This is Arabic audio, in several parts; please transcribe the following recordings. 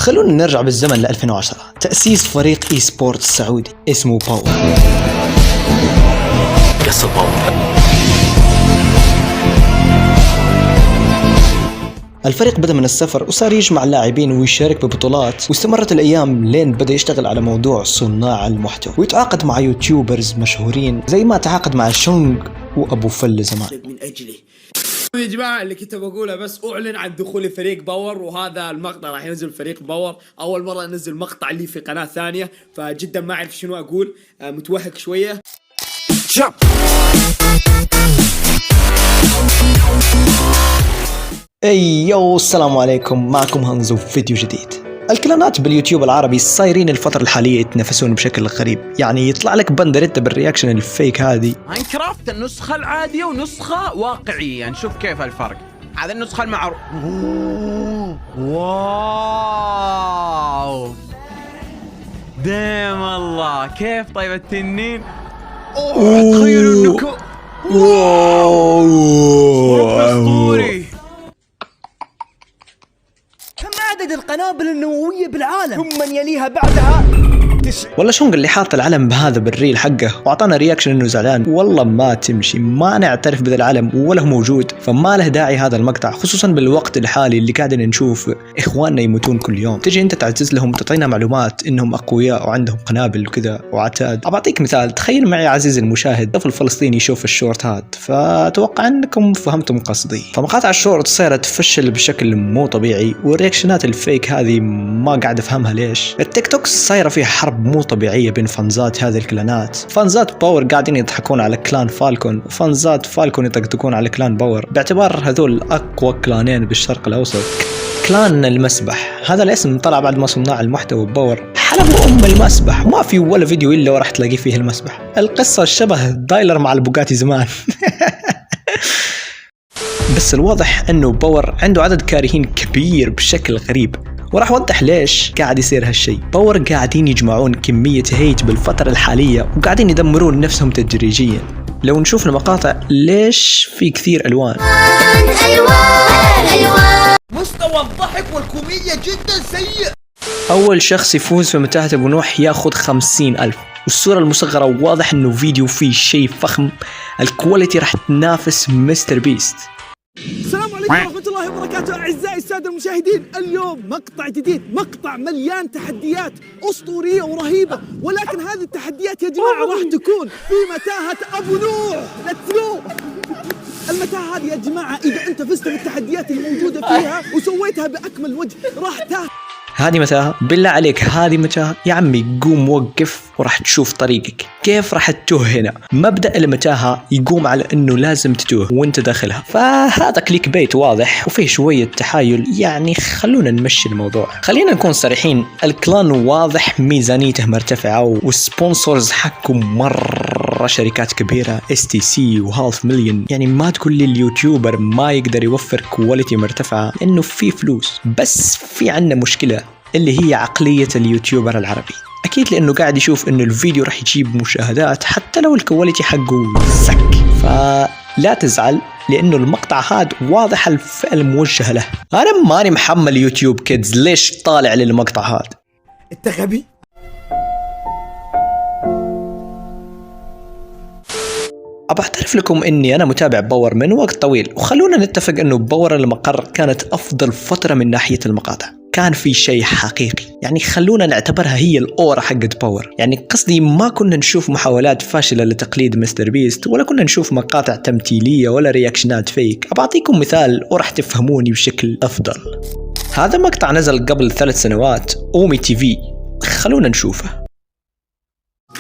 خلونا نرجع بالزمن ل 2010. تأسيس فريق اي سبورت سعودي اسمه باور. قصة باور. الفريق بدأ من الصفر وصار يجمع اللاعبين ويشارك ببطولات، واستمرت الأيام لين بدأ يشتغل على موضوع صناع المحتوى ويتعاقد مع يوتيوبرز مشهورين زي ما تعاقد مع شونغ وأبو فل زمان. من أجلي يا جماعة اللي كنت بقوله بس أعلن عن دخول فريق باور، وهذا المقطع راح ينزل فريق باور. أول مرة أنزل مقطع لي في قناة ثانية، فجدا ما أعرف شنو أقول، متوهق شوية. ايو السلام عليكم، معكم هانزو في فيديو جديد. الكلانات باليوتيوب العربي صايرين الفترة الحالية يتنافسون بشكل غريب، يعني يطلع لك بندريتا بالرياكشن الفيك هذه ماينكرافت النسخة العادية ونسخة واقعية، يعني شوف كيف الفرق. هذا النسخة المعروف. واو ديم الله كيف طيب التنين. تخيلوا انكم اسطوري. كم عدد القنابل النووية بالعالم؟ ثم من يليها بعدها والله شونغ اللي حاط العلم بهذا بالريل حقه واعطانا رياكشن انه زعلان. والله ما تمشي، ما نعترف بهذا العلم ولا هو موجود، فما له داعي هذا المقطع، خصوصا بالوقت الحالي اللي قاعدين نشوف اخواننا يموتون كل يوم. تجي انت تعزز لهم وتعطينا معلومات انهم اقوياء وعندهم قنابل وكذا وعتاد. بعطيك مثال، تخيل معي عزيزي المشاهد طفل فلسطيني يشوف الشورت هاد، فاتوقع انكم فهمتم قصدي. فمقاطع الشورت صارت تفشل بشكل مو طبيعي، والرياكشنات الفيك هذه ما قاعد افهمها ليش. التيك توك صايره فيها حرب مو طبيعية بين فانزات هذه الكلانات. فانزات باور قاعدين يضحكون على كلان فالكون، وفانزات فالكون يطقطقون على كلان باور، باعتبار هذول أقوى كلانين بالشرق الأوسط. كلان المسبح هذا الاسم طلع بعد ما صناع المحتوى باور حلبوا المسبح، وما في ولا فيديو إلا وراح تلاقي فيه المسبح. القصة شبه دايلر مع البوغاتي زمان. بس الواضح أنه باور عنده عدد كارهين كبير بشكل غريب، وراح اوضح ليش قاعد يصير هالشيء. باور قاعدين يجمعون كمية هيت بالفترة الحالية وقاعدين يدمرون نفسهم تدريجيا. لو نشوف المقاطع ليش في كثير ألوان. مستوى الضحك والكوميديا جدا سيء. أول شخص يفوز في متاهة أبو نوح ياخذ 50,000، والصورة المصغرة واضح أنه فيديو فيه شيء فخم. الكواليتي راح تنافس مستر بيست. السلام عليكم ورحمة الله وبركاته أعزائي السادة المشاهدين. اليوم مقطع جديد، مقطع مليان تحديات أسطورية ورهيبة، ولكن هذه التحديات يا جماعة راح تكون في متاهة أبو نوح. Let's go. المتاهة هذه يا جماعة إذا أنت فزت بالتحديات الموجودة فيها وسويتها بأكمل وجه راح هذه متاهة؟ بالله عليك هذه متاهة؟ يا عمي قوم وقف وراح تشوف طريقك كيف راح تتوه هنا. مبدأ المتاهة يقوم على انه لازم تتوه وانت داخلها، فهذا كليك بيت واضح وفيه شوية تحايل. يعني خلونا نمشي الموضوع، خلينا نكون صريحين، الكلان واضح ميزانيته مرتفعة والسبونسورز حقهم مرة شركات كبيرة STC وهالف مليون. يعني ما تقول لي اليوتيوبر ما يقدر يوفر كواليتي مرتفعة لأنه في فلوس. بس في عنا مشكلة اللي هي عقلية اليوتيوبر العربي. أكيد لأنه قاعد يشوف إنه الفيديو راح يجيب مشاهدات حتى لو الكواليتي حقه سك. فلا تزعل لأنه المقطع هذا واضح الفئة الموجهة له. أنا ماني محمل يوتيوب كيدز، ليش طالع للمقطع هذا؟ أنت غبي. أبى أعترف لكم إني أنا متابع باور من وقت طويل، وخلونا نتفق إنه باور المقر كانت أفضل فترة من ناحية المقاطع. كان في شيء حقيقي، يعني خلونا نعتبرها هي الأورا حقت باور. يعني قصدي ما كنا نشوف محاولات فاشلة لتقليد مستر بيست، ولا كنا نشوف مقاطع تمثيلية ولا رياكشنات فيك. أعطيكم مثال وراح تفهموني بشكل أفضل. هذا مقطع نزل قبل 3 سنوات أومي تي في، خلونا نشوفه.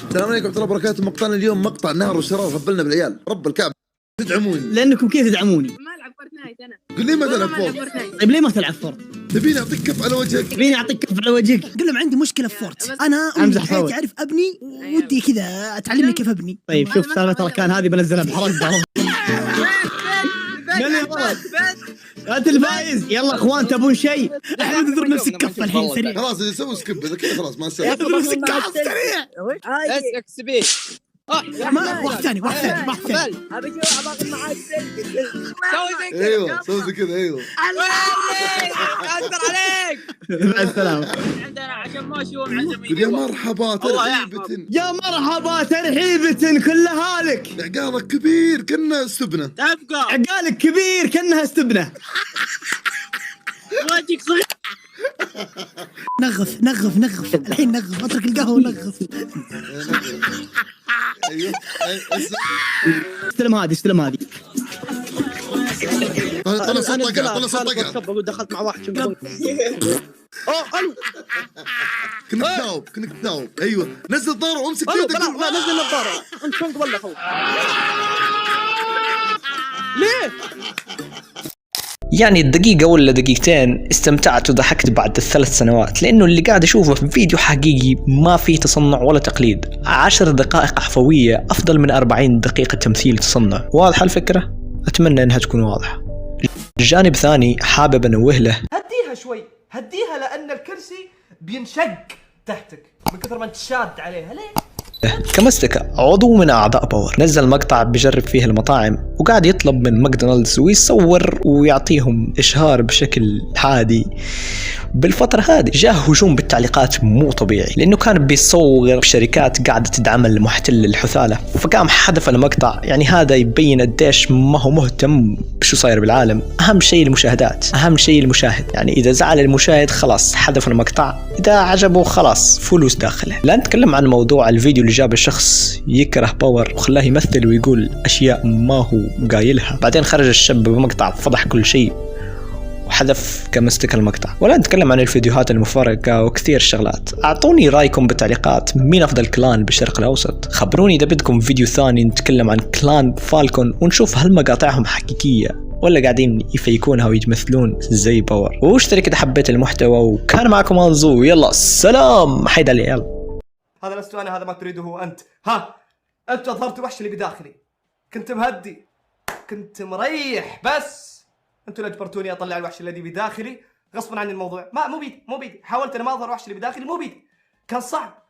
السلام عليكم ورحمة الله وبركاته. مقطعنا اليوم مقطع نهر وشرار هبلنا بالعيال. رب الكعب تدعموني. لأنكم كيف تدعموني؟ ما ألعب فورتنايت أنا. قل لي ما تلعب فورت. طيب ليه ما تلعب فورت؟ تبيني أعطيك كف على وجهك؟ تبيني أعطيك كف على وجهك؟ قل لهم عندي مشكلة في فورت. أنا أمزح حياتي أعرف أبني ودي كذا تعلمني كيف أبني. طيب شوف سالفة الأركان هذه بنزلها بحرق. أنت الفايز. يلا أخوان تبون شيء؟ احنا نضرب نفسك كف الحين سريع. خلاص اللي يسوي سكيب إذا كذا خلاص ما نسوي. نضرب نفسك كف سريع. اسكت سبيل. واحد ثاني ابي اشوف معاك سيلفي. سوي زي ايوه سوي زي كذا ايوه. اقدر عليك. مع السلامة. عندنا عشان ما اشوف عند يا مرحبا ترحيبة. يا مرحبا ترحيبة كلها لك. عقالك كبير كنا استبنة. تبقى عقالك كبير كأنها استبنة. وجهك صغير. نغف الحين نغف، اترك القهوة ونغف. ايوه استلم هذه طلع صدقة بقول دخلت مع واحد الو. كنك تداوب ايوه. نزل ضاره وامسك الو يدك. لا نزل النظارة انت شلون قبل اخوي؟ ليه؟ يعني الدقيقة ولا دقيقتين استمتعت وضحكت بعد ال3 سنوات، لأنه اللي قاعد أشوفه في فيديو حقيقي ما فيه تصنع ولا تقليد. 10 دقائق عفوية أفضل من 40 دقيقة تمثيل تصنع. واضحة الفكرة؟ أتمنى أنها تكون واضحة. جانب ثاني حابب أنوه له، هديها شوي، هديها لأن الكرسي بينشق تحتك من كثر ما انت شاد عليها. ليه؟ كمستكا عضو من أعضاء باور نزل مقطع بجرب فيه المطاعم وقاعد يطلب من ماكدونالدز ويصور ويعطيهم إشهار بشكل عادي. بالفترة هذه جاء هجوم بالتعليقات مو طبيعي، لأنه كان بيصور شركات قاعدة تدعم المحتل الحثالة، فقام حذف المقطع. يعني هذا يبين قديش ما هو مهتم بشو صاير بالعالم. أهم شيء المشاهدات، أهم شيء المشاهد. يعني إذا زعل المشاهد خلاص حذف المقطع، إذا عجبه خلاص فلوس داخله. لا نتكلم عن موضوع الفيديو اللي جاب الشخص يكره باور وخلاه يمثل ويقول أشياء ما هو قايلها. بعدين خرج الشاب بمقطع فضح كل شيء وحذف كمستك المقطع. ولا نتكلم عن الفيديوهات المفارقة وكثير شغلات. أعطوني رأيكم بالتعليقات، مين أفضل كلان بالشرق الأوسط؟ خبروني إذا بدكم فيديو ثاني نتكلم عن كلان فالكون ونشوف هل مقاطعهم حقيقية ولا قاعدين يفيكونها ويتمثلون زي باور. واشترك إذا حبيت المحتوى، وكان معكم أنزو. يلا سلام حيد العيال. هذا لست انا، هذا ما تريده انت. ها انت اظهرت الوحش اللي بداخلي. كنت مهدي، كنت مريح، بس انتوا اللي اجبرتوني اطلع الوحش الذي بداخلي غصبا عن الموضوع. مو بيدي. حاولت انا ما اظهر الوحش اللي بداخلي، مو بيدي، كان صعب.